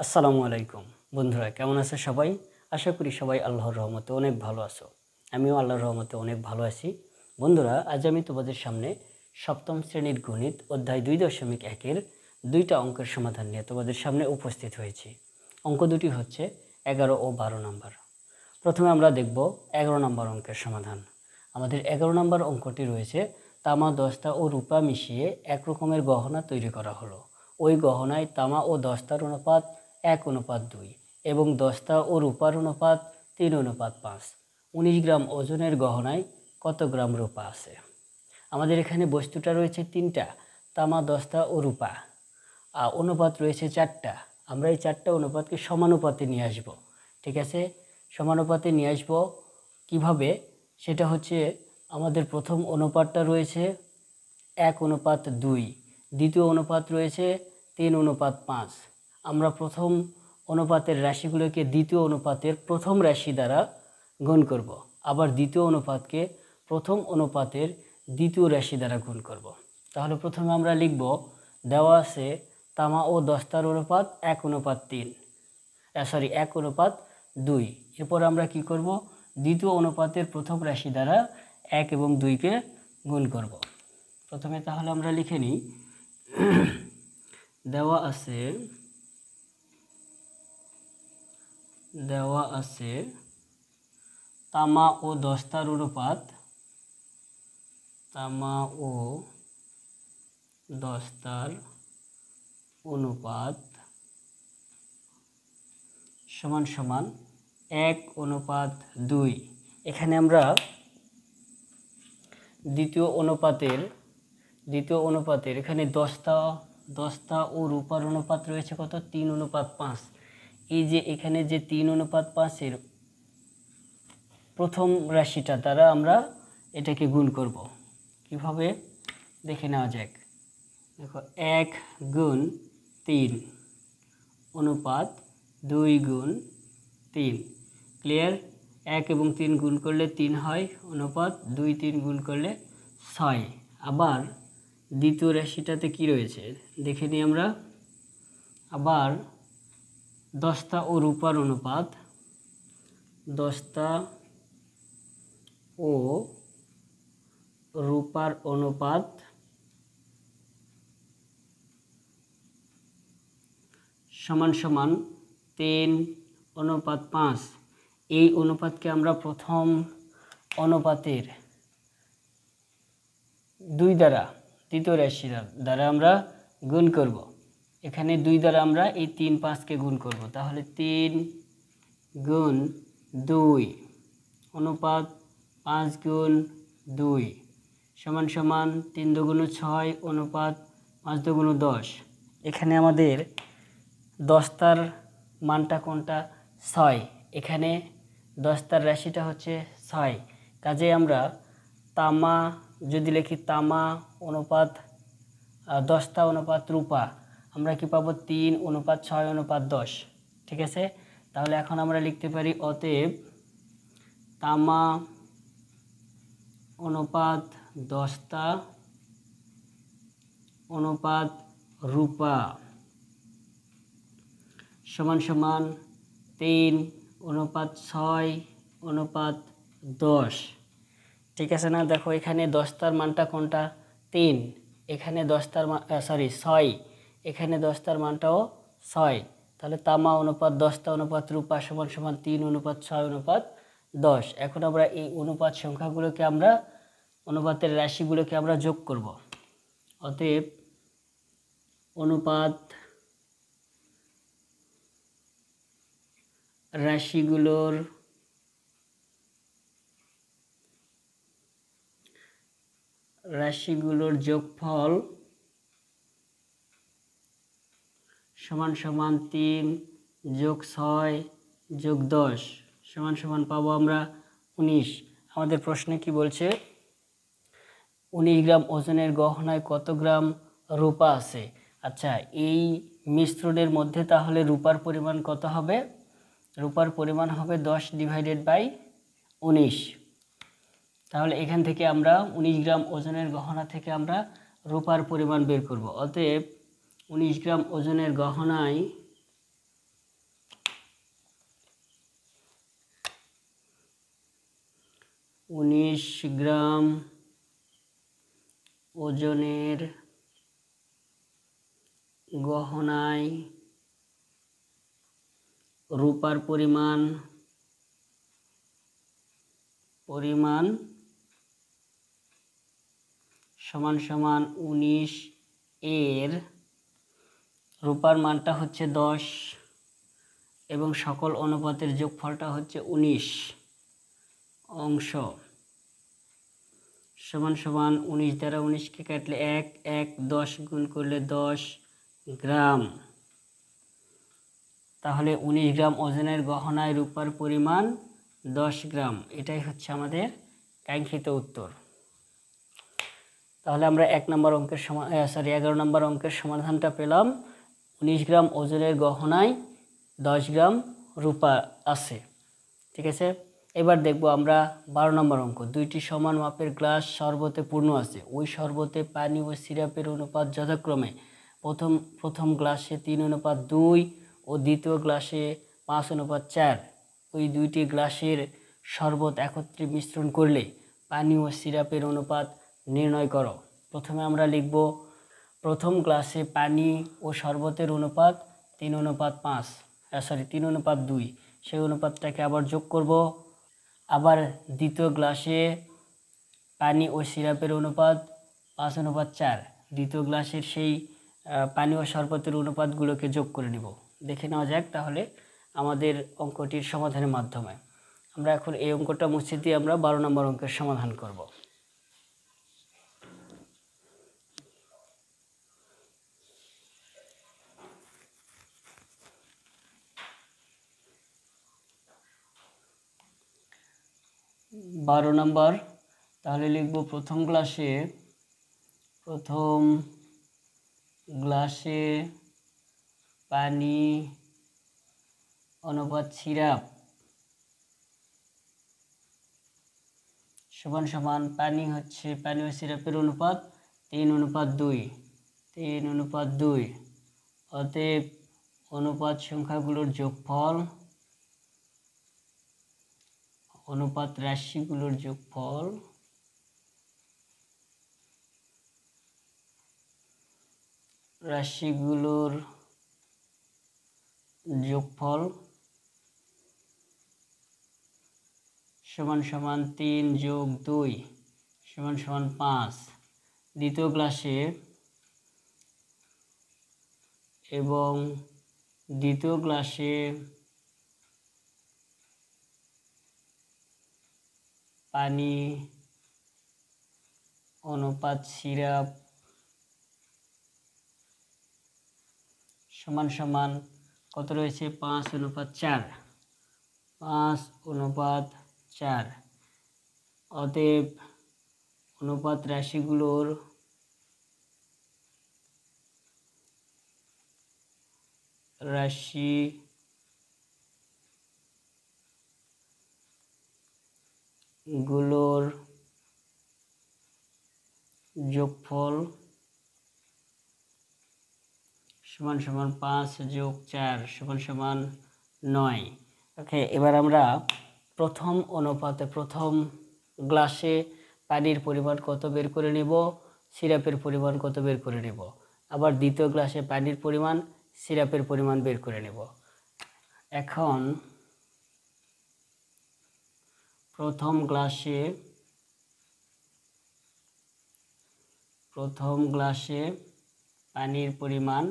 আসসালামু আলাইকুম বন্ধুরা, কেমন আছো সবাই? আশা করি সবাই আল্লাহর রহমতে অনেক ভালো আছো। আমিও আল্লাহর রহমতে অনেক ভালো আছি। বন্ধুরা, আজ আমি তোমাদের সামনে সপ্তম শ্রেণীর গণিত অধ্যায় 2.1-এর দুইটা অঙ্কের সমাধান নিয়ে তোমাদের সামনে উপস্থিত হয়েছি। অঙ্ক দুটি হচ্ছে 11 ও 12 নম্বর। প্রথমে আমরা দেখব 11 নম্বর অঙ্কের সমাধান। আমাদের 11 নম্বর অঙ্কটি রয়েছে, তামা, দস্তা ও রূপা মিশিয়ে এক রকমের গহনা তৈরি করা হলো। ওই গহনায় তামা ও দস্তার অনুপাত 1:2 এবং দস্তা ও রূপার অনুপাত 3:5। 19 গ্রাম ওজনের গহনায় কত গ্রাম রূপা আছে? আমাদের এখানে বস্তুটা রয়েছে তিনটা, তামা, দস্তা ও রূপা। অনুপাত রয়েছে 4টা। আমরা এই 4টা অনুপাতকে সমানুপাতে নিয়ে আসব। ঠিক আছে, সমানুপাতে নিয়ে আসব কীভাবে? সেটা হচ্ছে, আমাদের প্রথম অনুপাতটা রয়েছে 1:2, দ্বিতীয় অনুপাত রয়েছে 3:5। আমরা প্রথম অনুপাতের রাশিগুলোকে দ্বিতীয় অনুপাতের প্রথম রাশি দ্বারা গুণ করব, আবার দ্বিতীয় অনুপাতকে প্রথম অনুপাতের দ্বিতীয় রাশি দ্বারা গুণ করব। তাহলে প্রথমে আমরা লিখব, দেওয়া আছে তামা ও দস্তার অনুপাত 1:2। এরপর আমরা কি করব? দ্বিতীয় অনুপাতের প্রথম রাশি দ্বারা 1 এবং 2কে গুণ করব। প্রথমে তাহলে আমরা লিখে নিই, দেওয়া আছে তামা ও দস্তার অনুপাত সমান সমান 1:2। এখানে আমরা দ্বিতীয় অনুপাতের এখানে দস্তা ও রূপার অনুপাত রয়েছে কত? 3:5। এই যে এখানে যে 3:5-এর প্রথম রাশিটা দ্বারা আমরা এটাকে গুণ করব। কিভাবে দেখে নেওয়া যাক। দেখো, 1 গুণ 3 অনুপাত 2 গুণ 3। ক্লিয়ার? 1 এবং 3 গুণ করলে 3 হয়, অনুপাত 2 3 গুণ করলে 6। আবার দ্বিতীয় রাশিটাতে কি রয়েছে দেখে নিই আমরা। আবার দস্তা ও রূপার অনুপাত সমান সমান 3:5। এই অনুপাতকে আমরা প্রথম অনুপাতের 2 দ্বারা, দ্বিতীয় রাশি দ্বারা আমরা গুণ করব। এখানে 2 দ্বারা আমরা এই 3 5কে গুণ করব। তাহলে 3 গুণ 2 অনুপাত 5 গুণ 2 সমান সমান 3 2 6 অনুপাত 5 2 10। এখানে আমাদের দস্তার মানটা কোনটা? 6। এখানে দস্তার রাশিটা হচ্ছে 6। কাজে আমরা তামা যদি লিখি, তামা অনুপাত দস্তা অনুপাত রূপা, আমরা কি পাবো? 3:6:10। ঠিক আছে, তাহলে এখন আমরা লিখতে পারি, অতএব তামা অনুপাত দস্তা অনুপাত রূপা সমান সমান 3:6:10। ঠিক আছে না? দেখো, এখানে দস্তার মানটা কোনটা? 3। এখানে দস্তার 6। এখানে দস্তার মানটাও 6। তাহলে তামা অনুপাত দস্তা অনুপাত রূপা সমান সমান 3:6:10। এখন আমরা এই অনুপাত সংখ্যাগুলোকে অনুপাতের রাশিগুলোকে আমরা যোগ করব। অতএব অনুপাত রাশিগুলোর যোগফল সমান সমান 3 যোগ 6 যোগ 10 সমান সমান পাবো আমরা 19। আমাদের প্রশ্নে কি বলছে? 19 গ্রাম ওজনের গহনায় কত গ্রাম রূপা আছে? আচ্ছা, এই মিশ্রণের মধ্যে তাহলে রূপার পরিমাণ কত হবে? রূপার পরিমাণ হবে 10/19। তাহলে এখান থেকে আমরা 19 গ্রাম ওজনের গহনা থেকে আমরা রূপার পরিমাণ বের করব। অতএব 19 গ্রাম ওজনের গহনায় 19 গ্রাম ওজনের গহনায় রূপার পরিমাণ সমান সমান 19 এর রূপার মানটা হচ্ছে 10 এবং সকল অনুপাতের যোগফলটা হচ্ছে 19 অংশ সমান সমান 19 দ্বারা 19কে কাটলে 1 10 গুণ করলে 10 গ্রাম। তাহলে 19 গ্রাম ওজনের গহনায় রূপার পরিমাণ 10 গ্রাম। এটাই হচ্ছে আমাদের কাঙ্ক্ষিত উত্তর। তাহলে আমরা 11 নম্বর অঙ্কের সমাধানটা পেলাম। 19 গ্রাম ওজনের গহনায় 10 গ্রাম রূপা আছে। ঠিক আছে, এবার দেখব আমরা 12 নম্বর অঙ্ক। দুইটি সমান মাপের গ্লাস শরবতে পূর্ণ আছে। ওই শরবতে পানি ও সিরাপের অনুপাত যথাক্রমে প্রথম গ্লাসে 3:2 ও দ্বিতীয় গ্লাসে 5:4। ওই দুইটি গ্লাসের শরবত একত্রে মিশ্রণ করলে পানি ও সিরাপের অনুপাত নির্ণয় করো। প্রথমে আমরা লিখব প্রথম গ্লাসে পানি ও শরবতের অনুপাত 3:2। সেই অনুপাতটাকে আবার যোগ করব। আবার দ্বিতীয় গ্লাসে পানি ও সিরাপের অনুপাত 5:4। দ্বিতীয় গ্লাসের সেই পানি ও শরবতের অনুপাতগুলোকে যোগ করে নিব। দেখে নেওয়া যাক তাহলে আমাদের অঙ্কটির সমাধানের মাধ্যমে। আমরা এখন এই অঙ্কটা মুছে দিয়ে আমরা 12 নম্বর অঙ্কের সমাধান করব। বারো নম্বর, তাহলে লিখব প্রথম গ্লাসে পানি অনুপাত সিরাপ সমান সমান পানি ও সিরাপের অনুপাত 3:2। অতএব অনুপাত সংখ্যাগুলোর যোগফল অনুপাত রাশিগুলোর যোগফল সমান সমান 3 + 2 সমান সমান 5। দ্বিতীয় গ্লাসে পানি অনুপাত সিরাপ সমান সমান কত রয়েছে? 5:4। অতএব অনুপাত রাশিগুলোর যোগফল সমান সমান 5 + 4 সমান সমান 9। ওকে, এবার আমরা প্রথম গ্লাসে পানির পরিমাণ কত বের করে নেব, সিরাপের পরিমাণ কত বের করে নেব। আবার দ্বিতীয় গ্লাসে পানির পরিমাণ, সিরাপের পরিমাণ বের করে নেব। এখন প্রথম গ্লাসে পানির পরিমাণ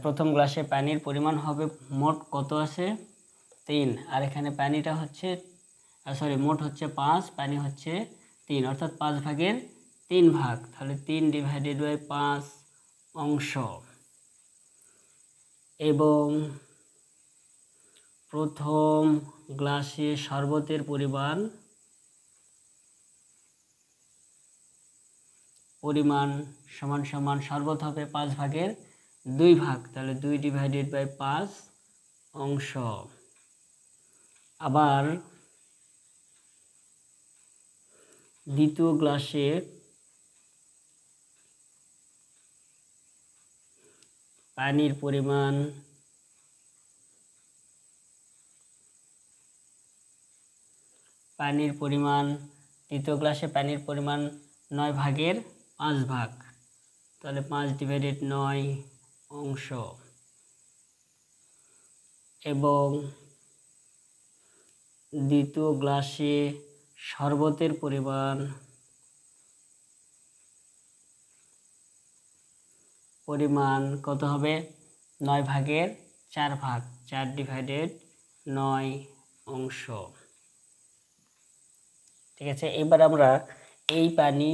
প্রথম গ্লাসে পানির পরিমাণ হবে মোট কত আছে? 3। আর এখানে পানিটা হচ্ছে মোট হচ্ছে 5, পানি হচ্ছে 3, অর্থাৎ 5/3 ভাগ। তাহলে 3/5 অংশ। এবং প্রথম গ্লাসে শরবতের পরিমাণ সমান সমান শরবত হবে 5/2 ভাগ, তাহলে 2/5 অংশ। আবার দ্বিতীয় গ্লাসে পানির পরিমাণ দ্বিতীয় গ্লাসে পানির পরিমাণ 9 ভাগের 5 ভাগ, তাহলে 5/9 অংশ, এবং দ্বিতীয় গ্লাসে শরবতের পরিমাণ কত হবে? 9 ভাগের 4 ভাগ, 4/9 অংশ। ঠিক আছে, এবার আমরা এই পানি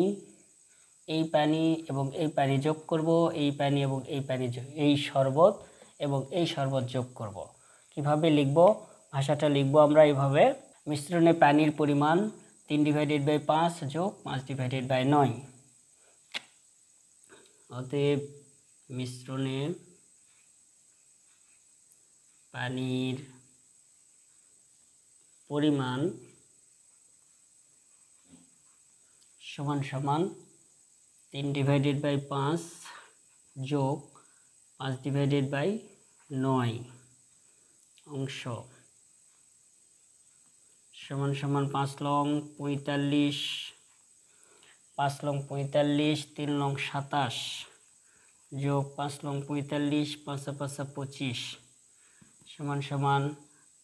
এবং এই পানি যোগ করব, এই পানি এবং এই শরবত এবং এই শরবত যোগ করব। কিভাবে লিখব? ভাষাটা লিখব আমরা এইভাবে: মিশ্রণে পানির পরিমাণ 3/5 যোগ 5/9। অতএব মিশ্রণে পানির পরিমাণ সমান সমান 3/5 যোগ 5/9 অংশ সমান সমান 5 লং 45, 5 লং 45, 3 লং 27 যোগ 5 লং 45, 5 5 25 সমান সমান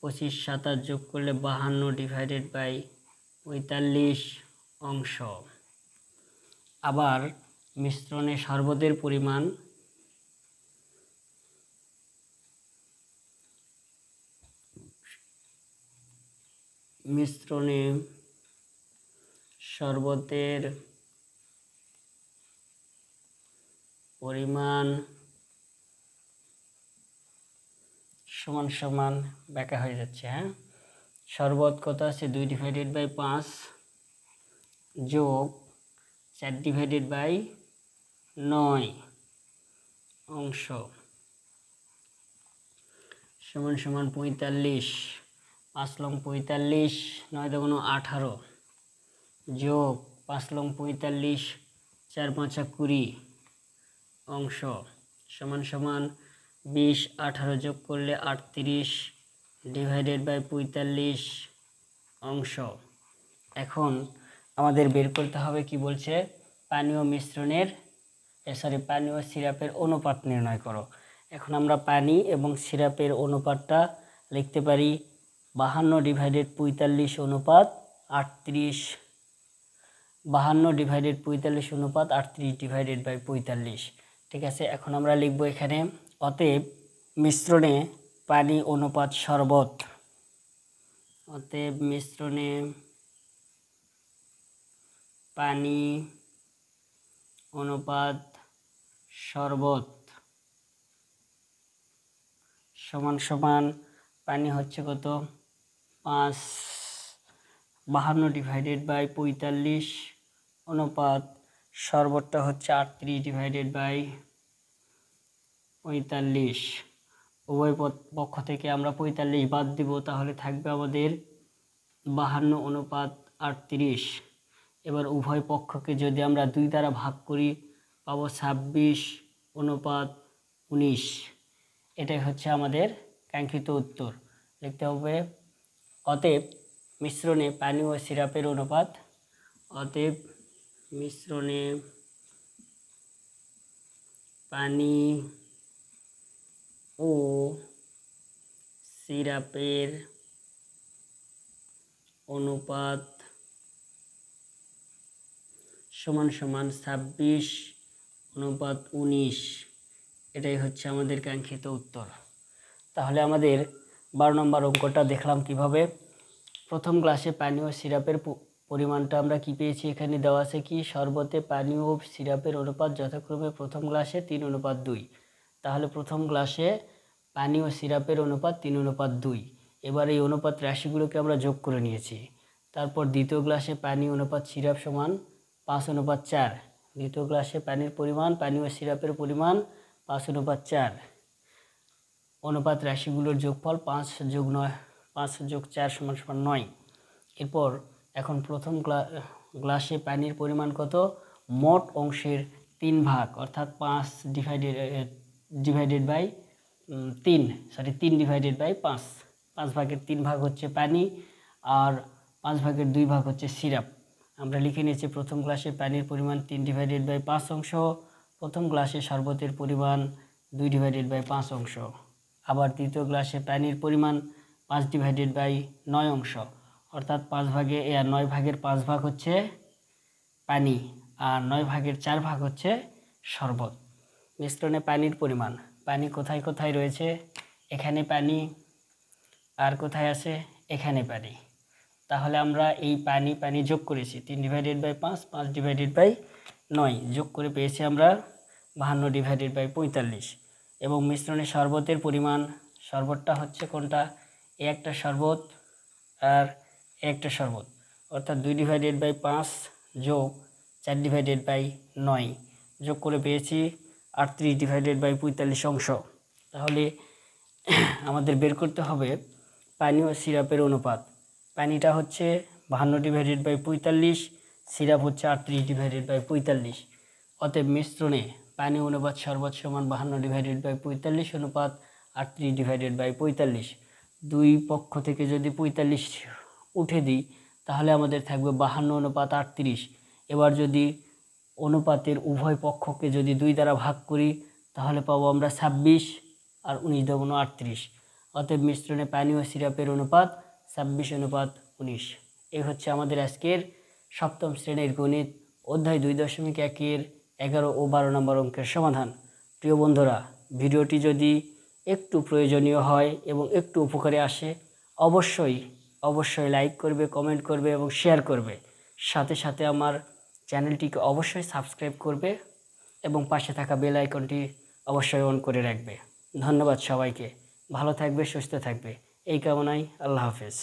25, 27 যোগ করলে 52/45 অংশ। আবার মিশ্রণে শরবতের পরিমাণ সমান সমান ব্যাখ্যা হয়ে যাচ্ছে। হ্যাঁ, শরবত কত আছে? 2/5 যোগ 4/9 অংশ সমান সমান 45, 5 লং 45, 9 × 18 যোগ 5 লং 45, 4 5 20 অংশ সমান সমান 20, 18 যোগ করলে 38/45 অংশ। এখন আমাদের বের করতে হবে কি বলছে? পানি ও সিরাপের অনুপাত নির্ণয় করো। এখন আমরা পানি এবং সিরাপের অনুপাতটা লিখতে পারি 52/45 অনুপাত 38, 52/45 অনুপাত 38/45। ঠিক আছে, এখন আমরা লিখব এখানে অতএব মিশ্রণে পানি অনুপাত শরবত, অতএব মিশ্রণে পানি অনুপাত শরবত সমান সমান পানি হচ্ছে কত? 5, 52/45 অনুপাত শরবতটা হচ্ছে 38/45। উভয় পক্ষ থেকে আমরা 45 বাদ দিব, তাহলে থাকবে আমাদের 52/38। এবার উভয় পক্ষকে যদি আমরা 2 দ্বারা ভাগ করি পাবো 26/19। এটাই হচ্ছে আমাদের কাঙ্ক্ষিত উত্তর। লিখতে হবে অতএব মিশ্রণে পানি ও সিরাপের অনুপাত, অতএব মিশ্রণে পানি ও সিরাপের অনুপাত সমান সমান 26/19। এটাই হচ্ছে আমাদের কাঙ্ক্ষিত উত্তর। তাহলে আমাদের 12 নম্বর অঙ্কটা দেখলাম কিভাবে। প্রথম গ্লাসে পানি ও সিরাপের পরিমাণটা আমরা কি পেয়েছি? এখানে দেওয়া আছে কি? শরবতে পানি ও সিরাপের অনুপাত যথাক্রমে প্রথম গ্লাসে 3:2। তাহলে প্রথম গ্লাসে পানি ও সিরাপের অনুপাত 3:2। এবার এই অনুপাত রাশিগুলোকে আমরা যোগ করে নিয়েছি। তারপর দ্বিতীয় গ্লাসে পানি অনুপাত সিরাপ সমান 5:4। দ্বিতীয় গ্লাসে পানির পরিমাণ, পানি ও সিরাপের পরিমাণ 5:4। অনুপাত রাশিগুলোর যোগফল 5 যোগ 4 = 9। এরপর এখন প্রথম গ্লাসে পানির পরিমাণ কত? মোট অংশের 3 ভাগ, অর্থাৎ ডিভাইডেড বাই 3 ডিভাইডেড বাই 5। 5 ভাগের 3 ভাগ হচ্ছে পানি আর 5 ভাগের 2 ভাগ হচ্ছে সিরাপ। আমরা লিখে নিয়েছি প্রথম গ্লাসে পানির পরিমাণ 3 ডিভাইডেড বাই 5 অংশ, প্রথম গ্লাসে শরবতের পরিমাণ 2 ডিভাইডেড বাই 5 অংশ। আবার দ্বিতীয় গ্লাসে পানির পরিমাণ 5 ডিভাইডেড বাই 9 অংশ, অর্থাৎ 9 ভাগের 5 ভাগ হচ্ছে পানি আর 9 ভাগের 4 ভাগ হচ্ছে শরবত। মিশ্রণে পানির পরিমাণ, পানি কোথায় কোথায় রয়েছে, এখানে পানি আর কোথায় আছে, এখানে পানি। তাহলে আমরা এই পানি যোগ করেছি 3 ডিভাইডেড বাই 5, 5 ডিভাইডেড বাই 9 যোগ করে পেয়েছি আমরা 52 ডিভাইডেড বাই 45। এবং মিশ্রণে শরবতের পরিমাণ, শরবতটা হচ্ছে কোনটা, একটা শরবত আর একটা শরবত, অর্থাৎ 2 ডিভাইডেড বাই 5 যোগ 4 ডিভাইডেড বাই 9 যোগ করে পেয়েছি 38 ডিভাইডেড বাই 45 অংশ। তাহলে আমাদের বের করতে হবে পানি ও সিরাপের অনুপাত। পানিটা হচ্ছে 52 ডিভাইডেড বাই 45, সিরাপ হচ্ছে 38 ডিভাইডেড বাই 45। অতএব মিশ্রণে পানি অনুপাত শরবত সমান 52 ডিভাইডেড বাই 45 অনুপাত 38 ডিভাইডেড বাই 45। দুই পক্ষ থেকে যদি 45 উঠে দিই তাহলে আমাদের থাকবে 52 অনুপাত 38। এবার যদি অনুপাতের উভয় পক্ষকে যদি 2 দ্বারা ভাগ করি তাহলে পাবো আমরা 26 আর 19 × 38। অতএব মিশ্রণে পানি ও সিরাপের অনুপাত 26 অনুপাত 19। এই হচ্ছে আমাদের আজকের সপ্তম শ্রেণীর গণিত অধ্যায় 2.1-এর 11 ও 12 নম্বর অঙ্কের সমাধান। প্রিয় বন্ধুরা, ভিডিওটি যদি একটু প্রয়োজনীয় হয় এবং একটু উপকারে আসে অবশ্যই লাইক করবে, কমেন্ট করবে এবং শেয়ার করবে। সাথে সাথে আমার চ্যানেলটিকে অবশ্যই সাবস্ক্রাইব করবে এবং পাশে থাকা বেল আইকনটি অবশ্যই অন করে রাখবে। ধন্যবাদ সবাইকে। ভালো থাকবে, সুস্থ থাকবে এই কামনায়। আল্লাহ হাফেজ।